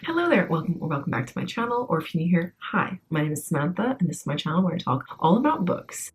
Hello there, welcome or welcome back to my channel, or if you're new here, hi, my name is Samantha and this is my channel where I talk all about books.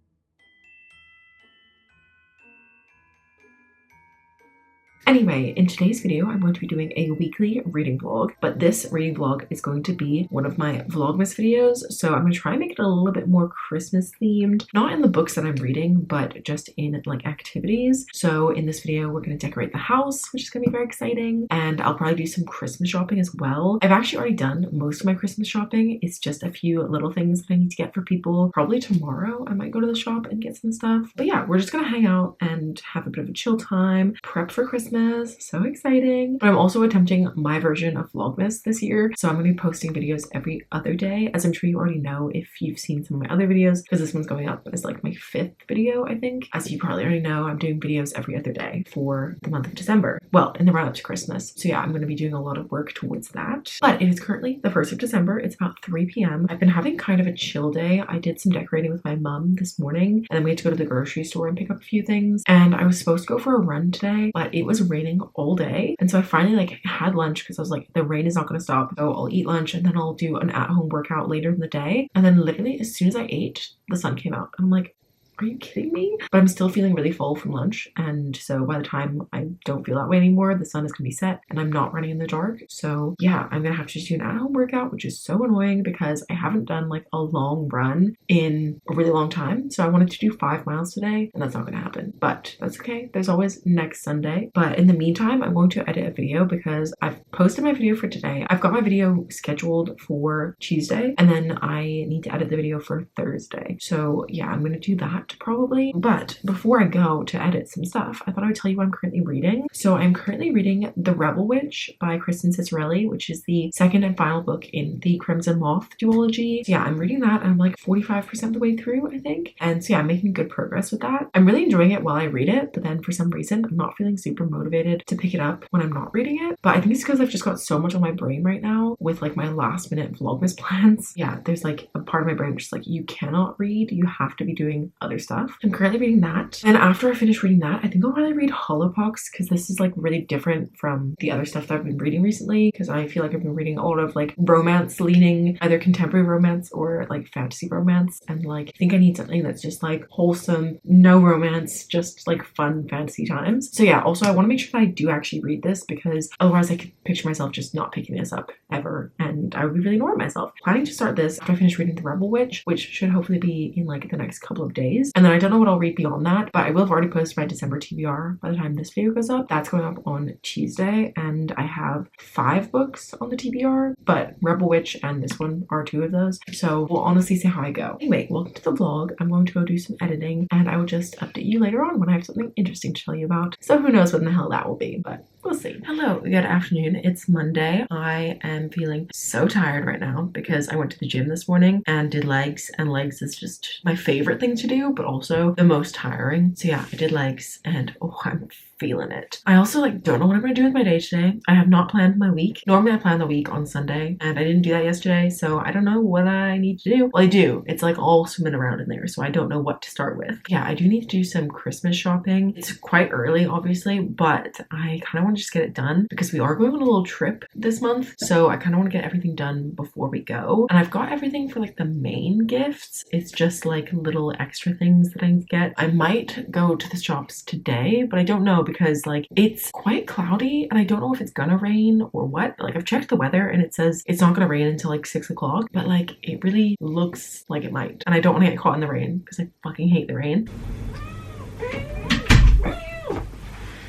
Anyway, in today's video, I'm going to be doing a weekly reading vlog, but this reading vlog is going to be one of my Vlogmas videos, so I'm going to try and make it a little bit more Christmas themed, not in the books that I'm reading, but just in like activities. So in this video, we're going to decorate the house, which is going to be very exciting, and I'll probably do some Christmas shopping as well. I've actually already done most of my Christmas shopping. It's just a few little things that I need to get for people. Probably tomorrow I might go to the shop and get some stuff. But yeah, we're just going to hang out and have a bit of a chill time, prep for Christmas. So exciting. But I'm also attempting my version of Vlogmas this year, so I'm going to be posting videos every other day, as I'm sure you already know if you've seen some of my other videos, because this one's going up as like my 5th video, I think. As you probably already know, I'm doing videos every other day for the month of December, well, in the run up to Christmas. So yeah, I'm going to be doing a lot of work towards that. But it is currently the 1st of December. It's about 3 p.m. I've been having kind of a chill day. I did some decorating with my mum this morning, and then we had to go to the grocery store and pick up a few things, and I was supposed to go for a run today, but it was raining all day, and so I finally like had lunch because I was like, the rain is not going to stop, so I'll eat lunch and then I'll do an at-home workout later in the day. And then literally as soon as I ate, the sun came out, and I'm like, are you kidding me? But I'm still feeling really full from lunch, and so by the time I don't feel that way anymore, the sun is gonna be set and I'm not running in the dark. So yeah, I'm gonna have to just do an at-home workout, which is so annoying because I haven't done like a long run in a really long time. So I wanted to do 5 miles today, and that's not gonna happen, but that's okay. There's always next Sunday. But in the meantime, I'm going to edit a video because I've posted my video for today. I've got my video scheduled for Tuesday, and then I need to edit the video for Thursday. So yeah, I'm gonna do that probably. But before I go to edit some stuff, I thought I would tell you what I'm currently reading. So I'm currently reading The Rebel Witch by Kristen Cicerelli, which is the second and final book in the Crimson Moth duology. So yeah, I'm reading that, and I'm like 45% of the way through, I think. And so yeah, I'm making good progress with that. I'm really enjoying it while I read it, but then for some reason, I'm not feeling super motivated to pick it up when I'm not reading it. But I think it's because I've just got so much on my brain right now with like my last minute Vlogmas plans. Yeah, there's like a part of my brain which is like, you cannot read, you have to be doing other stuff. I'm currently reading that, and after I finish reading that, I think I'll probably read Hollowpox, because this is like really different from the other stuff that I've been reading recently, because I feel like I've been reading a lot of like romance leaning, either contemporary romance or like fantasy romance, and like I think I need something that's just like wholesome, no romance, just like fun fantasy times. So yeah, also I want to make sure that I do actually read this, because otherwise I could picture myself just not picking this up ever, and I would be really annoyed at myself. Planning to start this after I finish reading The Rebel Witch, which should hopefully be in like the next couple of days, and then I don't know what I'll read beyond that, but I will have already posted my December TBR by the time this video goes up. That's going up on Tuesday, and I have 5 books on the TBR, but Rebel Witch and this one are 2 of those, so we'll honestly see how I go. Anyway, welcome to the vlog. I'm going to go do some editing, and I will just update you later on when I have something interesting to tell you about. So who knows when the hell that will be, but we'll see. Hello, good afternoon. It's Monday. I am feeling so tired right now because I went to the gym this morning and did legs, and legs is just my favorite thing to do, but also the most tiring. So yeah, I did legs, and oh, I'm feeling it. I also like don't know what I'm gonna do with my day today. I have not planned my week. Normally I plan the week on Sunday, and I didn't do that yesterday, so I don't know what I need to do. Well, I do. It's like all swimming around in there, so I don't know what to start with. Yeah, I do need to do some Christmas shopping. It's quite early, obviously, but I kind of want to just get it done because we are going on a little trip this month, so I kind of want to get everything done before we go. And I've got everything for like the main gifts. It's just like little extra things that I need to get. I might go to the shops today, but I don't know because like it's quite cloudy and I don't know if it's gonna rain or what. Like I've checked the weather and it says it's not gonna rain until like 6 o'clock, but like it really looks like it might, and I don't want to get caught in the rain because I fucking hate the rain.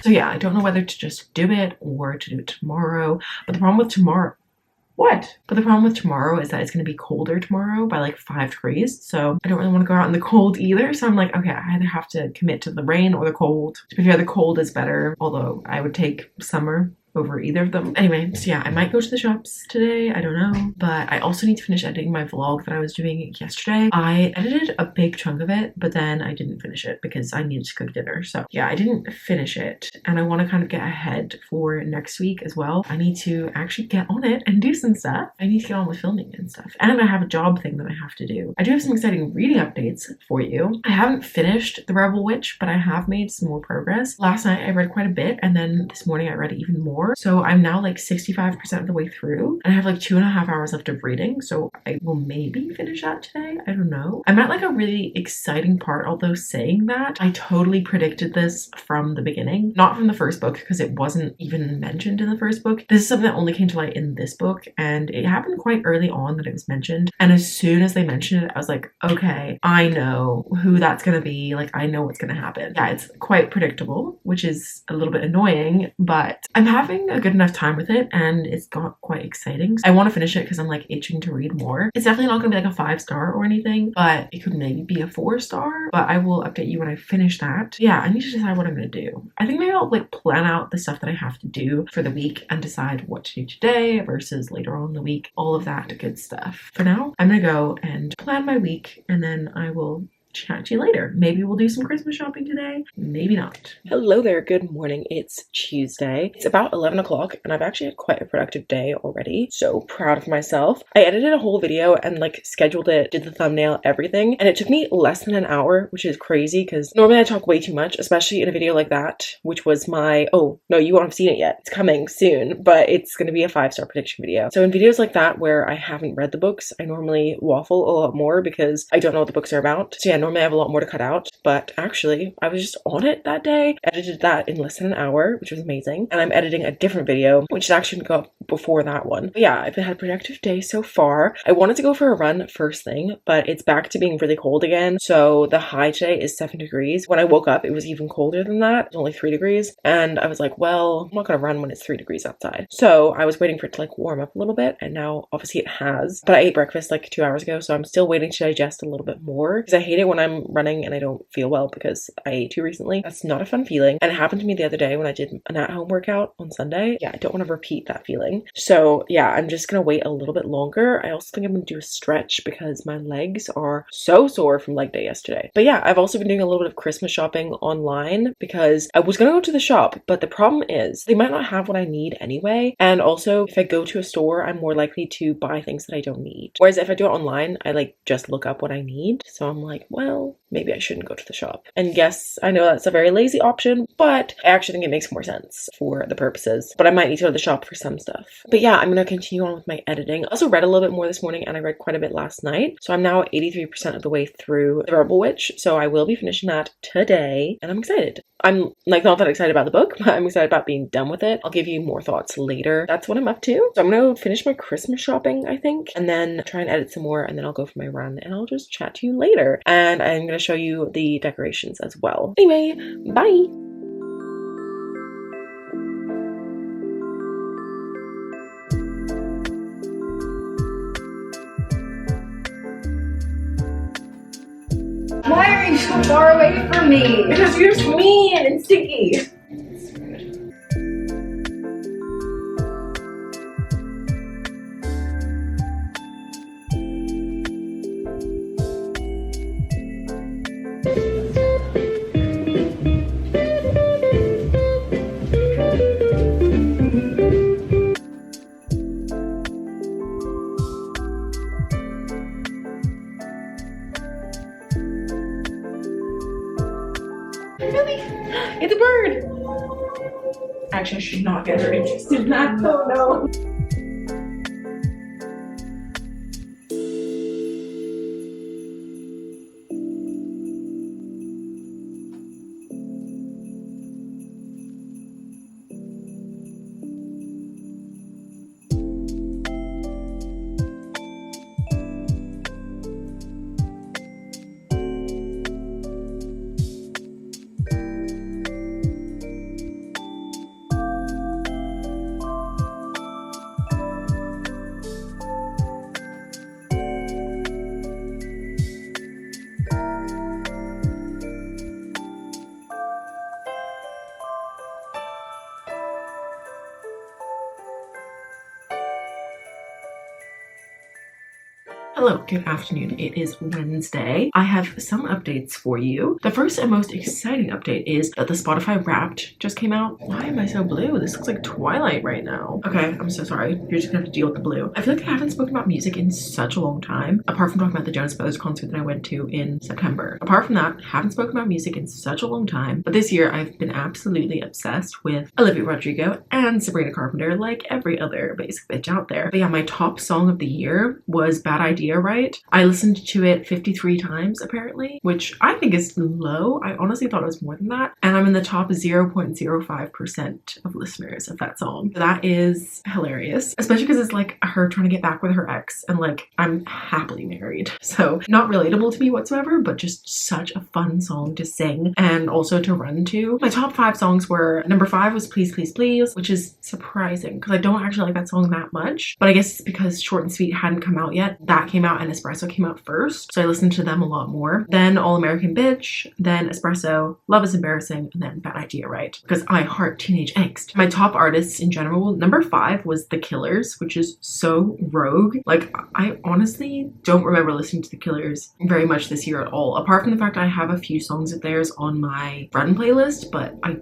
So yeah, I don't know whether to just do it or to do it tomorrow, but the problem with tomorrow is that it's going to be colder tomorrow by like 5 degrees. So I don't really want to go out in the cold either. So I'm like, okay, I either have to commit to the rain or the cold. To be fair, the cold is better, although I would take summer over either of them. Anyway, so yeah, I might go to the shops today, I don't know, but I also need to finish editing my vlog that I was doing yesterday. I edited a big chunk of it, but then I didn't finish it because I needed to cook dinner. So yeah, I didn't finish it, and I want to kind of get ahead for next week as well. I need to actually get on it and do some stuff. I need to get on with filming and stuff, and I have a job thing that I have to do. I do have some exciting reading updates for you. I haven't finished The Rebel Witch, but I have made some more progress. Last night I read quite a bit, and then this morning I read even more. hour. So I'm now like 65% of the way through and I have like 2.5 hours left of reading. So I will maybe finish that today. I don't know. I'm at like a really exciting part, although saying that, I totally predicted this from the beginning. Not from the first book because it wasn't even mentioned in the first book. This is something that only came to light in this book and it happened quite early on that it was mentioned. And as soon as they mentioned it, I was like, okay, I know who that's gonna be. Like, I know what's gonna happen. Yeah, it's quite predictable, which is a little bit annoying, but I'm having a good enough time with it and it's got quite exciting. I want to finish it because I'm like itching to read more. It's definitely not gonna be like a 5-star or anything, but it could maybe be a 4-star, but I will update you when I finish that. Yeah, I need to decide what I'm gonna do. I think maybe I'll like plan out the stuff that I have to do for the week and decide what to do today versus later on in the week, all of that good stuff. For now, I'm gonna go and plan my week and then I will chat to you later. Maybe we'll do some Christmas shopping today, maybe not. Hello there, good morning. It's Tuesday. It's about 11 o'clock and I've actually had quite a productive day already. So proud of myself. I edited a whole video and like scheduled it, did the thumbnail, everything. And it took me less than an hour, which is crazy because normally I talk way too much, especially in a video like that, which was my, oh no, you won't have seen it yet. It's coming soon, but it's going to be a 5-star prediction video. So in videos like that where I haven't read the books, I normally waffle a lot more because I don't know what the books are about. So yeah, normally I have a lot more to cut out, but actually I was just on it that day, edited that in less than an hour, which was amazing. And I'm editing a different video, which is actually gonna go up before that one. But yeah, I've had a productive day so far. I wanted to go for a run first thing, but it's back to being really cold again. So the high today is 7 degrees. When I woke up, it was even colder than that. It was only 3 degrees. And I was like, well, I'm not gonna run when it's 3 degrees outside. So I was waiting for it to like warm up a little bit. And now obviously it has, but I ate breakfast like 2 hours ago. So I'm still waiting to digest a little bit more because I hate it when I'm running and I don't feel well because I ate too recently. That's not a fun feeling. And it happened to me the other day when I did an at-home workout on Sunday. Yeah, I don't want to repeat that feeling. So yeah, I'm just gonna wait a little bit longer. I also think I'm gonna do a stretch because my legs are so sore from leg day yesterday. But yeah, I've also been doing a little bit of Christmas shopping online because I was gonna go to the shop, but the problem is they might not have what I need anyway. And also if I go to a store, I'm more likely to buy things that I don't need. Whereas if I do it online, I like just look up what I need. So I'm like, well, maybe I shouldn't go to the shop. And yes, I know that's a very lazy option, but I actually think it makes more sense for the purposes. But I might need to go to the shop for some stuff. But yeah, I'm gonna continue on with my editing. I also read a little bit more this morning and I read quite a bit last night. So I'm now 83% of the way through The Rebel Witch. So I will be finishing that today and I'm excited. I'm like not that excited about the book, but I'm excited about being done with it. I'll give you more thoughts later. That's what I'm up to. So I'm gonna finish my Christmas shopping, I think, and then try and edit some more and then I'll go for my run and I'll just chat to you later. And I'm gonna show you the decorations as well. Anyway, bye! Why are you so far away from me? Because you're mean and sticky. Really? It's a bird! Actually, I should not get her interested in that. Oh no. Hello, good afternoon. It is Wednesday. I have some updates for you. The first and most exciting update is that the Spotify Wrapped just came out. Why am I so blue? This looks like Twilight right now. Okay, I'm so sorry. You're just gonna have to deal with the blue. I feel like I haven't spoken about music in such a long time, apart from talking about the Jonas Brothers concert that I went to in September. Apart from that, haven't spoken about music in such a long time, but this year I've been absolutely obsessed with Olivia Rodrigo and Sabrina Carpenter, like every other basic bitch out there. But yeah, my top song of the year was Bad Idea, Right? I listened to it 53 times apparently, which I think is low. I honestly thought it was more than that. And I'm in the top 0.05% of listeners of that song. That is hilarious, especially because it's like her trying to get back with her ex, and like I'm happily married. So not relatable to me whatsoever, but just such a fun song to sing and also to run to. My top 5 songs were, number 5 was Please Please Please, which is surprising because I don't actually like that song that much, but I guess it's because Short and Sweet hadn't come out yet. That came out and Espresso came out first, so I listened to them a lot more. Then All American Bitch, then Espresso, Love is Embarrassing, and then Bad Idea, Right? Because I heart teenage angst. My top artists in general, number 5 was The Killers, which is so rogue. Like, I honestly don't remember listening to The Killers very much this year at all, apart from the fact I have a few songs of theirs on my run playlist, but I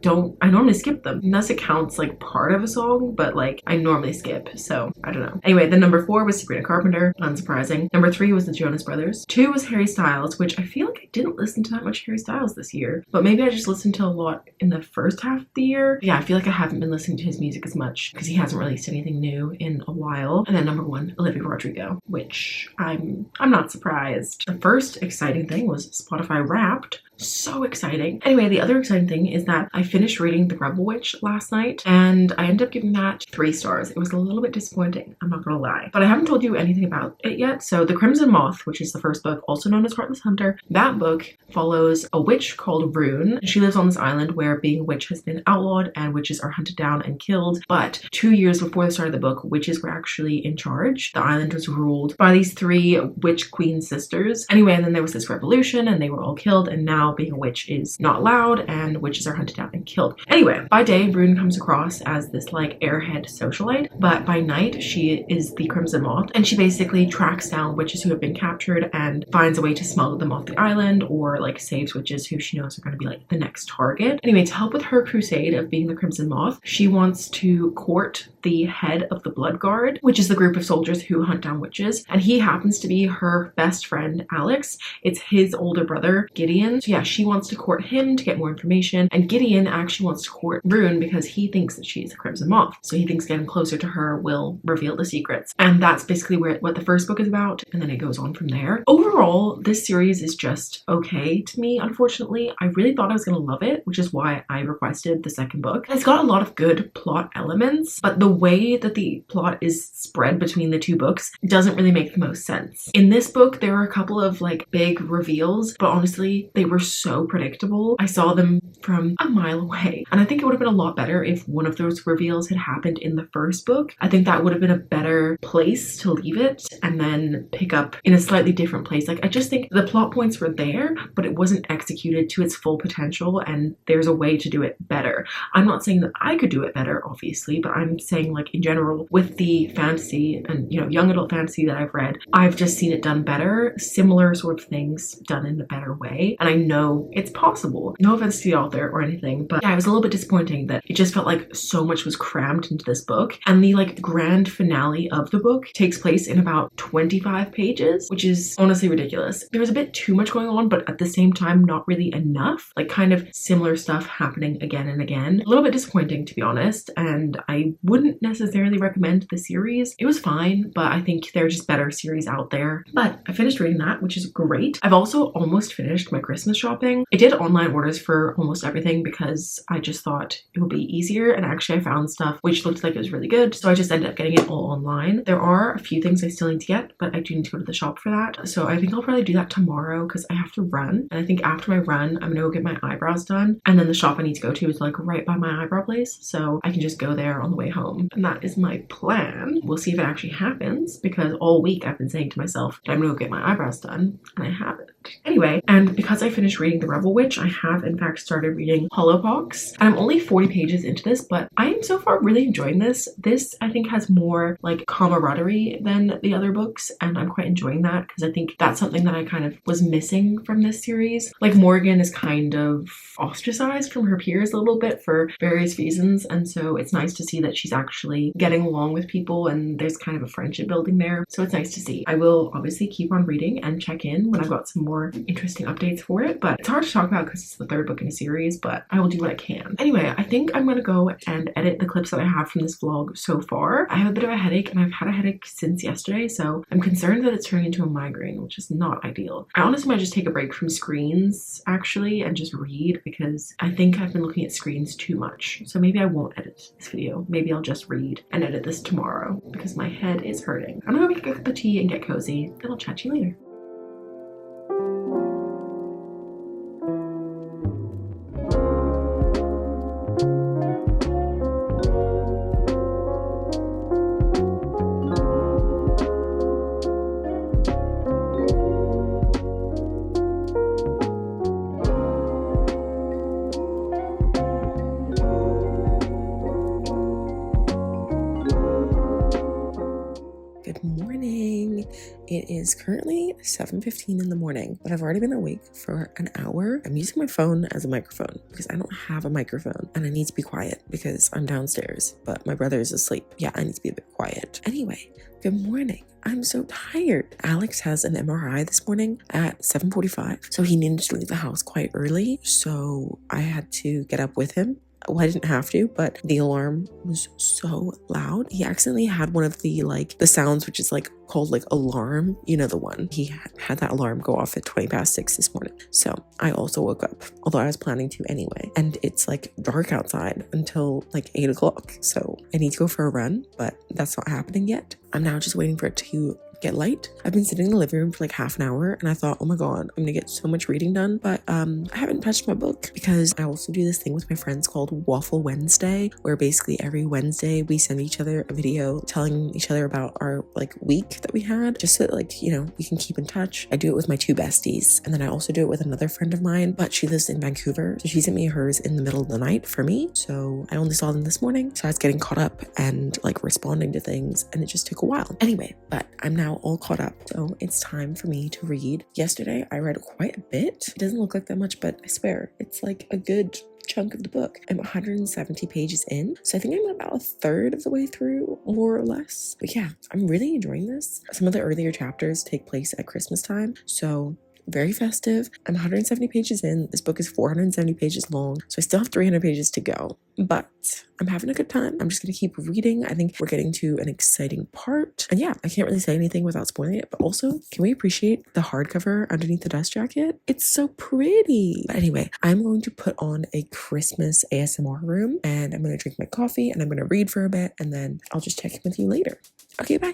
normally skip them. Unless it counts like part of a song, but like I normally skip, so I don't know. Anyway, then number 4 was Sabrina Carpenter, unsurprising. Number 3 was the Jonas Brothers. 2 was Harry Styles, which I feel like I didn't listen to that much Harry Styles this year, but maybe I just listened to a lot in the first half of the year. Yeah, I feel like I haven't been listening to his music as much because he hasn't released anything new in a while. And then number 1, Olivia Rodrigo, which I'm not surprised. The first exciting thing was Spotify Wrapped. So exciting. Anyway, the other exciting thing is that I finished reading The Rebel Witch last night, and I ended up giving that 3 stars. It was a little bit disappointing, I'm not gonna lie. But I haven't told you anything about it yet. So The Crimson Moth, which is the first book, also known as Heartless Hunter, that book follows a witch called Rune. She lives on this island where being a witch has been outlawed and witches are hunted down and killed. But 2 years before the start of the book, witches were actually in charge. The island was ruled by these 3 witch queen sisters. Anyway, and then there was this revolution and they were all killed, and now being a witch is not allowed and witches are hunted down and killed. Anyway, by day, Rune comes across as this like airhead socialite, but by night she is the Crimson Moth, and she basically tracks down witches who have been captured and finds a way to smuggle them off the island, or like saves witches who she knows are going to be like the next target. Anyway, to help with her crusade of being the Crimson Moth, she wants to court the head of the Blood Guard, which is the group of soldiers who hunt down witches, and he happens to be her best friend Alex. It's his older brother Gideon. So yeah, she wants to court him to get more information, and Gideon actually wants to court Rune because he thinks that she's a Crimson Moth, so he thinks getting closer to her will reveal the secrets. And that's basically what the first book is about, and then it goes on from there. Overall, this series is just okay to me, unfortunately. I really thought I was gonna love it, which is why I requested the second book. It's got a lot of good plot elements, but the way that the plot is spread between the 2 books doesn't really make the most sense. In this book, there were a couple of like big reveals, but honestly, they were so predictable. I saw them from a mile away, and I think it would have been a lot better if one of those reveals had happened in the first book. I think that would have been a better place to leave it and then pick up in a slightly different place. Like, I just think the plot points were there, but it wasn't executed to its full potential, and there's a way to do it better. I'm not saying that I could do it better, obviously, but I'm saying like in general with the fantasy and, you know, young adult fantasy that I've read, I've just seen it done better, similar sort of things done in a better way, and I know it's possible. No offense to the author or anything, but yeah, it was a little bit disappointing that it just felt like so much was crammed into this book, and the like grand finale of the book takes place in about 25 pages, which is honestly ridiculous. There was a bit too much going on, but at the same time not really enough, like kind of similar stuff happening again and again. A little bit disappointing, to be honest, and I wouldn't necessarily recommend the series. It was fine, but I think there are just better series out there. But I finished reading that, which is great. I've also almost finished my Christmas shopping. I did online orders for almost everything because I just thought it would be easier, and actually I found stuff which looked like it was really good, so I just ended up getting it all online. There are a few things I still need to get, but I do need to go to the shop for that, so I think I'll probably do that tomorrow because I have to run, and I think after my run I'm gonna go get my eyebrows done, and then the shop I need to go to is like right by my eyebrow place, so I can just go there on the way home, and that is my plan. We'll see if it actually happens, because all week I've been saying to myself that I'm gonna go get my eyebrows done, and I haven't. Anyway, and because I finished finished reading The Rebel Witch. I have in fact started reading Hollowpox. I'm only 40 pages into this, but I am so far really enjoying this. This I think has more like camaraderie than the other books, and I'm quite enjoying that because I think that's something that I kind of was missing from this series. Like Morgan is kind of ostracized from her peers a little bit for various reasons, and so it's nice to see that she's actually getting along with people and there's kind of a friendship building there. So it's nice to see. I will obviously keep on reading and check in when I've got some more interesting updates for it, but it's hard to talk about because it's the third book in a series, but I will do what I can. Anyway, I think I'm gonna go and edit the clips that I have from this vlog so far. I have a bit of a headache and I've had a headache since yesterday, so I'm concerned that it's turning into a migraine, which is not ideal. I honestly might just take a break from screens actually and just read, because I think I've been looking at screens too much. So maybe I won't edit this video. Maybe I'll just read and edit this tomorrow because my head is hurting. I'm gonna go make a cup of tea and get cozy, and I'll chat to you later. Good morning. It is currently 7:15 in the morning, but I've already been awake for an hour. I'm using my phone as a microphone because I don't have a microphone and I need to be quiet because I'm downstairs, but my brother is asleep. Yeah, I need to be a bit quiet. Anyway, good morning. I'm so tired. Alex has an MRI this morning at 7:45, so he needed to leave the house quite early, so I had to get up with him. Well, I didn't have to, but the alarm was so loud. He accidentally had one of the the sounds which is like called like alarm, you know, the one. He had that alarm go off at 6:20 this morning. So I also woke up, although I was planning to anyway. And it's like dark outside until like 8 o'clock. So I need to go for a run, but that's not happening yet. I'm now just waiting for it to get light. I've been sitting in the living room for like half an hour and I thought, oh my god, I'm gonna get so much reading done, but I haven't touched my book because I also do this thing with my friends called Waffle Wednesday, where basically every Wednesday we send each other a video telling each other about our like week that we had, just so that you know, we can keep in touch. I do it with my two besties, and then I also do it with another friend of mine, but she lives in Vancouver, so she sent me hers in the middle of the night for me. So I only saw them this morning, so I was getting caught up and like responding to things, and it just took a while. Anyway, but I'm now all caught up, so it's time for me to read. Yesterday I read quite a bit. It doesn't look like that much, but I swear it's like a good chunk of the book. I'm 170 pages in, so I think I'm about a third of the way through, more or less. But yeah, I'm really enjoying this. Some of the earlier chapters take place at Christmas time, so very festive. I'm 170 pages in. This book is 470 pages long, so I still have 300 pages to go, but I'm having a good time. I'm just gonna keep reading. I think we're getting to an exciting part, and yeah, I can't really say anything without spoiling it, but also, can we appreciate the hardcover underneath the dust jacket? It's so pretty. But anyway, I'm going to put on a Christmas ASMR room, and I'm gonna drink my coffee, and I'm gonna read for a bit, and then I'll just check in with you later. Okay, bye.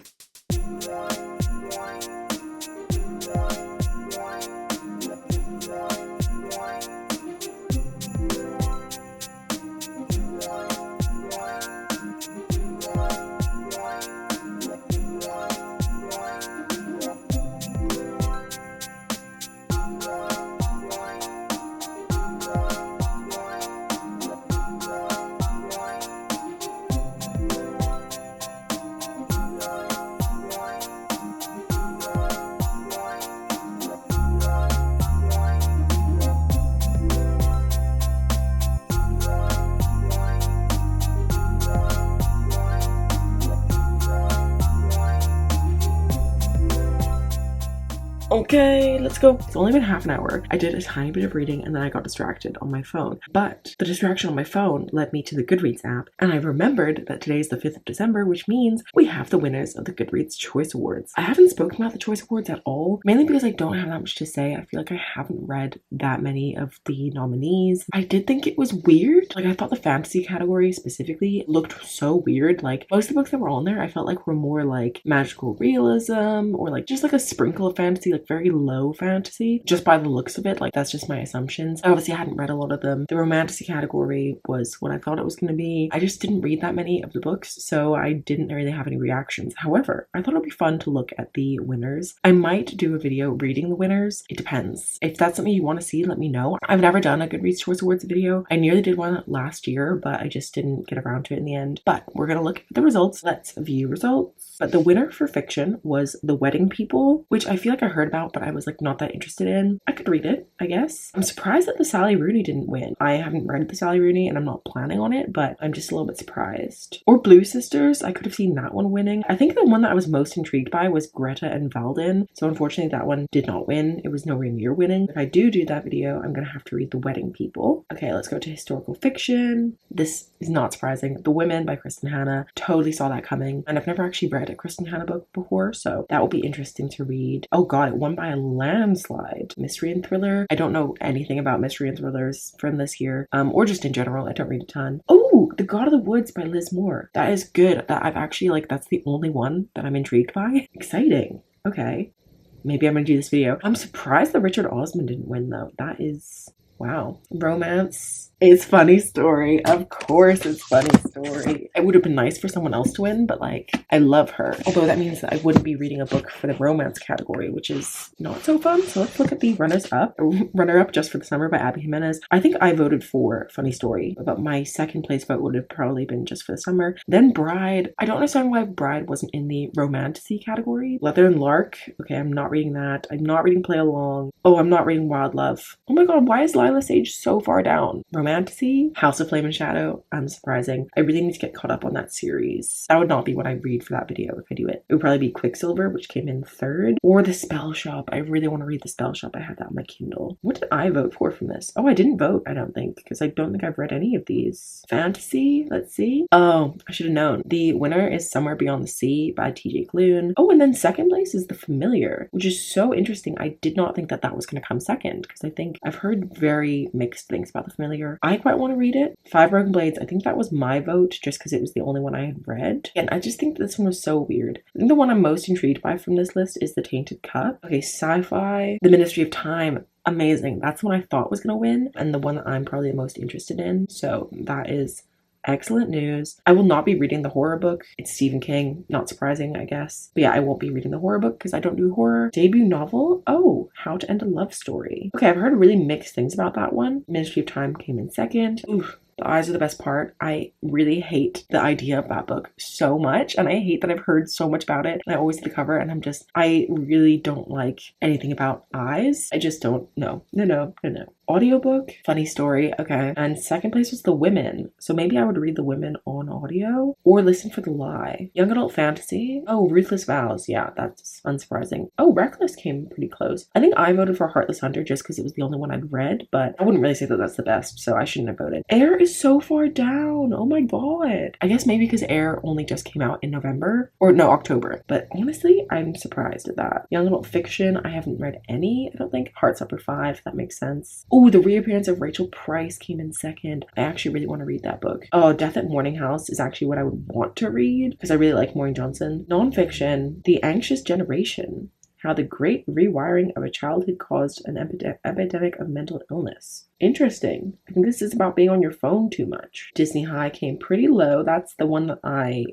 Okay, let's go. It's only been half an hour. I did a tiny bit of reading and then I got distracted on my phone. But the distraction on my phone led me to the Goodreads app, and I remembered that today is the 5th of December, which means we have the winners of the Goodreads Choice Awards. I haven't spoken about the Choice Awards at all, mainly because I don't have that much to say. I feel like I haven't read that many of the nominees. I did think it was weird. Like, I thought the fantasy category specifically looked so weird. Like, most of the books that were on there I felt like were more like magical realism or like just like a sprinkle of fantasy, like like very low fantasy, just by the looks of it. Like, that's just my assumptions. Obviously, I hadn't read a lot of them. The romantasy category was what I thought it was going to be. I just didn't read that many of the books, so I didn't really have any reactions. However, I thought it'd be fun to look at the winners. I might do a video reading the winners. It depends. If that's something you want to see, let me know. I've never done a Goodreads Choice Awards video. I nearly did one last year, but I just didn't get around to it in the end. But we're gonna look at the results. Let's view results. But the winner for fiction was The Wedding People, which I feel like I heard about, but I was like not that interested in. I could read it, I guess. I'm surprised that the Sally Rooney didn't win. I haven't read the Sally Rooney and I'm not planning on it, but I'm just a little bit surprised. Or Blue Sisters, I could have seen that one winning. I think the one that I was most intrigued by was Greta and Valden. So unfortunately that one did not win. It was nowhere near winning. If I do that video, I'm gonna have to read The Wedding People. Okay, let's go to historical fiction. This is not surprising. The Women by Kristen Hanna. Totally saw that coming. And I've never actually read a Kristen Hanna book before, so that will be interesting to read. Oh god, it won by a landslide. Mystery and thriller. I don't know anything about mystery and thrillers from this year, or just in general. I don't read a ton. Oh, The God of the Woods by Liz Moore. That is good. That I've actually, like, that's the only one that I'm intrigued by. Exciting. Okay. Maybe I'm gonna do this video. I'm surprised that Richard Osman didn't win though. That is, wow. Romance. It's Funny Story. Of course it's Funny Story. It would have been nice for someone else to win, but like, I love her. Although that means that I wouldn't be reading a book for the romance category, which is not so fun. So let's look at the runners-up. Runner-up Just for the Summer by Abby Jimenez. I think I voted for Funny Story, but my second place vote would have probably been Just for the Summer. Then Bride. I don't understand why Bride wasn't in the romantasy category. Leather and Lark. Okay, I'm not reading that. I'm not reading Play Along. Oh, I'm not reading Wild Love. Oh my god, why is Lila Sage so far down? Romantasy, House of Flame and Shadow, unsurprising. I really need to get caught up on that series. That would not be what I read for that video if I do it. It would probably be Quicksilver, which came in third, or The Spell Shop. I really want to read The Spell Shop. I have that on my Kindle. What did I vote for from this? Oh, I didn't vote, I don't think, because I don't think I've read any of these. Fantasy, let's see. Oh, I should have known. The winner is Somewhere Beyond the Sea by TJ Klune. Oh, and then second place is The Familiar, which is so interesting. I did not think that that was going to come second, because I think I've heard very mixed things about The Familiar. I quite want to read it. Five Broken Blades, I think that was my vote just because it was the only one I had read. And I just think this one was so weird. I think the one I'm most intrigued by from this list is The Tainted Cup. Okay, sci-fi, The Ministry of Time. Amazing. That's the one I thought was going to win and the one that I'm probably the most interested in. So that is excellent news. I will not be reading the horror book. It's Stephen King. Not surprising, I guess. But yeah, I won't be reading the horror book because I don't do horror. Debut novel? Oh, How to End a Love Story. Okay, I've heard really mixed things about that one. Ministry of Time came in second. Oof. The eyes are the best part. I really hate the idea of that book so much, and I hate that I've heard so much about it. And I always see the cover and I really don't like anything about eyes. I just don't. No. Audiobook, Funny Story. Okay. And second place was The Women. So maybe I would read The Women on audio or listen for The Lie. Young adult fantasy. Oh, Ruthless Vows. Yeah, that's unsurprising. Oh, Reckless came pretty close. I think I voted for Heartless Hunter just because it was the only one I'd read, but I wouldn't really say that that's the best, so I shouldn't have voted. Air is so far down. Oh my god. I guess maybe because Air only just came out in November, or no, October. But honestly, I'm surprised at that. Young adult fiction, I haven't read any, I don't think. Heartstopper 5, that makes sense. Oh, The Reappearance of Rachel Price came in second. I actually really want to read that book. Oh, Death at Morning House is actually what I would want to read because I really like Maureen Johnson. Nonfiction, The Anxious Generation. How the Great Rewiring of a Childhood Caused an Epidemic of Mental Illness. Interesting. I think this is about being on your phone too much. Disney High came pretty low. That's the one that I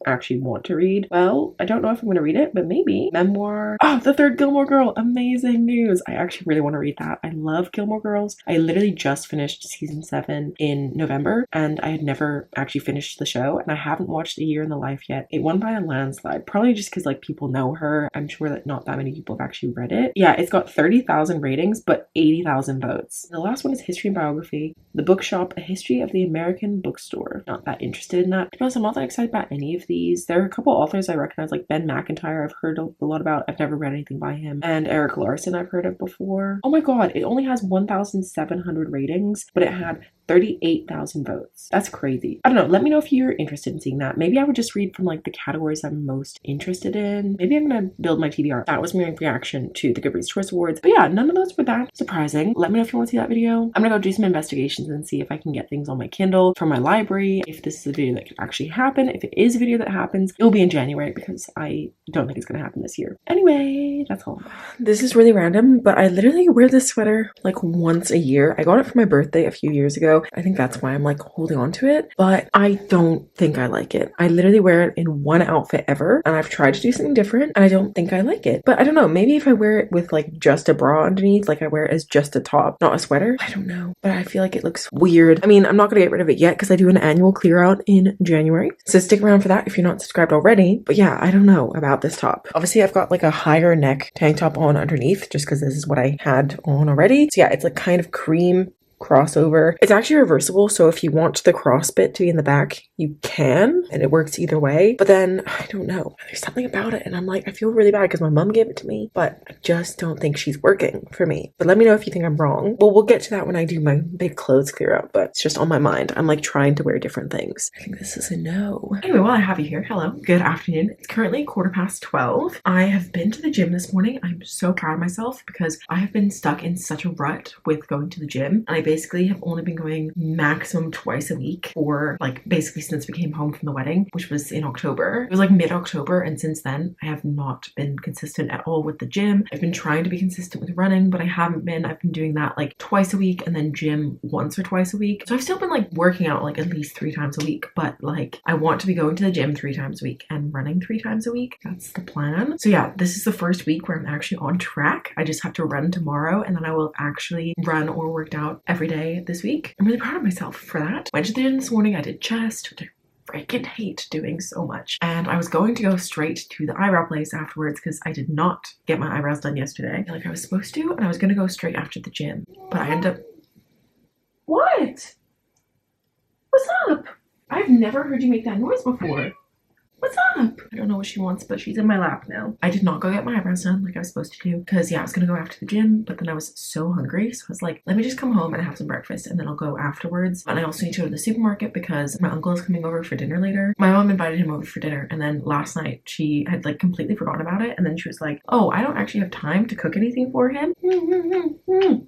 actually want to read. Well, I don't know if I'm going to read it, but maybe. Memoir. Oh, The Third Gilmore Girl. Amazing news. I actually really want to read that. I love Gilmore Girls. I literally just finished season 7 in November, and I had never actually finished the show, and I haven't watched A Year in the Life yet. It won by a landslide, probably just because like people know her. I'm sure that not that many people have actually read it. Yeah, it's got 30,000 ratings, but 80,000 votes. The last one is History and Biography. The Bookshop, A History of the American Bookstore. Not that interested in that. To be honest, I'm not that excited about any of these. There are a couple authors I recognize, like Ben McIntyre I've heard a lot about. I've never read anything by him. And Eric Larson I've heard of before. Oh my god, it only has 1,700 ratings, but it had 38,000 votes. That's crazy. I don't know. Let me know if you're interested in seeing that. Maybe I would just read from like the categories I'm most interested in. Maybe I'm gonna build my TBR. That was my reaction to the Goodreads Choice Awards. But yeah, none of those were that surprising. Let me know if you want to see that video. I'm gonna go do some investigations questions and see if I can get things on my Kindle from my library. If this is a video that can actually happen, if it is a video that happens, it'll be in January because I don't think it's gonna happen this year. Anyway, that's all. This is really random, but I literally wear this sweater like once a year. I got it for my birthday a few years ago. I think that's why I'm like holding on to it, but I don't think I like it. I literally wear it in one outfit ever, and I've tried to do something different and I don't think I like it. But I don't know, maybe if I wear it with like just a bra underneath, like I wear it as just a top, not a sweater, I don't know, but I feel like it looks weird. I mean, I'm not gonna get rid of it yet because I do an annual clear out in January, so stick around for that if you're not subscribed already. But yeah, I don't know about this top. Obviously I've got like a higher neck tank top on underneath just because this is what I had on already. So yeah, it's like kind of cream crossover. It's actually reversible, so if you want the cross bit to be in the back, you can, and it works either way. But then I don't know, there's something about it and I'm like, I feel really bad because my mom gave it to me, but I just don't think she's working for me. But let me know if you think I'm wrong. Well, we'll get to that when I do my big clothes clear out, but it's just on my mind. I'm like trying to wear different things. I think this is a no. Anyway, while I have you here, hello, good afternoon. It's currently 12:15. I have been to the gym this morning. I'm so proud of myself because I have been stuck in such a rut with going to the gym, and I basically have only been going maximum twice a week for like basically since we came home from the wedding, which was in October. It was like mid-October, and since then I have not been consistent at all with the gym. I've been trying to be consistent with running, but I haven't been. I've been doing that like twice a week and then gym once or twice a week. So I've still been like working out like at least 3 times a week, but like I want to be going to the gym 3 times a week and running 3 times a week. That's the plan. So yeah, this is the first week where I'm actually on track. I just have to run tomorrow and then I will actually run or work out every day this week. I'm really proud of myself for that. Went to the gym this morning. I did chest, which I freaking hate doing so much. And I was going to go straight to the eyebrow place afterwards because I did not get my eyebrows done yesterday like I was supposed to, and I was going to go straight after the gym. But I ended up... What? What's up? I've never heard you make that noise before. What's up? I don't know what she wants, but she's in my lap now. I did not go get my eyebrows done like I was supposed to do because yeah, I was gonna go after the gym, but then I was so hungry. So I was like, let me just come home and have some breakfast and then I'll go afterwards. And I also need to go to the supermarket because my uncle is coming over for dinner later. My mom invited him over for dinner, and then last night she had like completely forgotten about it. And then she was like, oh, I don't actually have time to cook anything for him.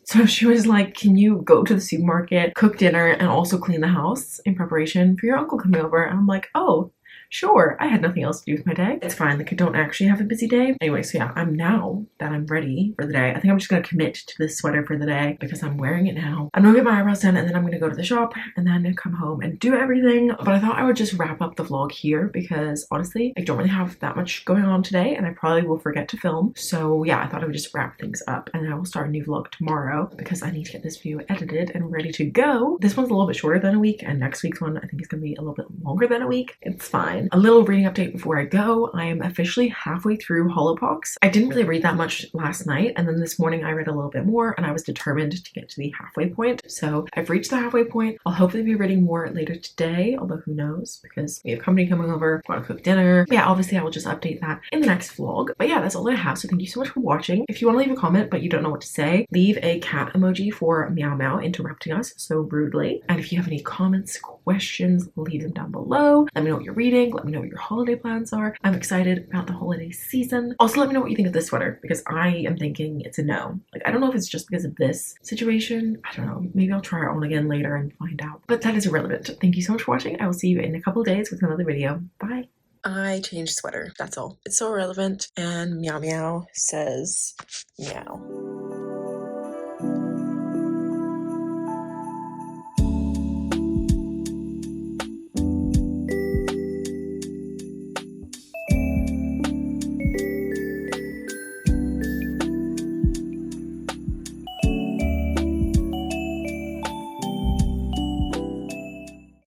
So she was like, can you go to the supermarket, cook dinner, and also clean the house in preparation for your uncle coming over? And I'm like, oh, sure, I had nothing else to do with my day. It's fine, like I don't actually have a busy day. Anyway, so yeah, now that I'm ready for the day, I think I'm just gonna commit to this sweater for the day because I'm wearing it now. I'm gonna get my eyebrows done and then I'm gonna go to the shop and then come home and do everything. But I thought I would just wrap up the vlog here because honestly, I don't really have that much going on today and I probably will forget to film. So yeah, I thought I would just wrap things up and then I will start a new vlog tomorrow because I need to get this video edited and ready to go. This one's a little bit shorter than a week and next week's one I think is gonna be a little bit longer than a week. It's fine. A little reading update before I go. I am officially halfway through Hollowpox. I didn't really read that much last night, and then this morning I read a little bit more and I was determined to get to the halfway point. So I've reached the halfway point. I'll hopefully be reading more later today, although who knows because we have company coming over, want to cook dinner. But yeah, obviously I will just update that in the next vlog. But yeah, that's all I have. So thank you so much for watching. If you want to leave a comment but you don't know what to say, leave a cat emoji for meow meow interrupting us so rudely. And if you have any comments, questions, leave them down below. Let me know what you're reading. Let me know what your holiday plans are. I'm excited about the holiday season. Also, let me know what you think of this sweater because I am thinking it's a no. Like, I don't know if it's just because of this situation. I don't know. Maybe I'll try it on again later and find out. But that is irrelevant. Thank you so much for watching. I will see you in a couple of days with another video. Bye. I changed sweater. That's all. It's so irrelevant. And meow meow says meow.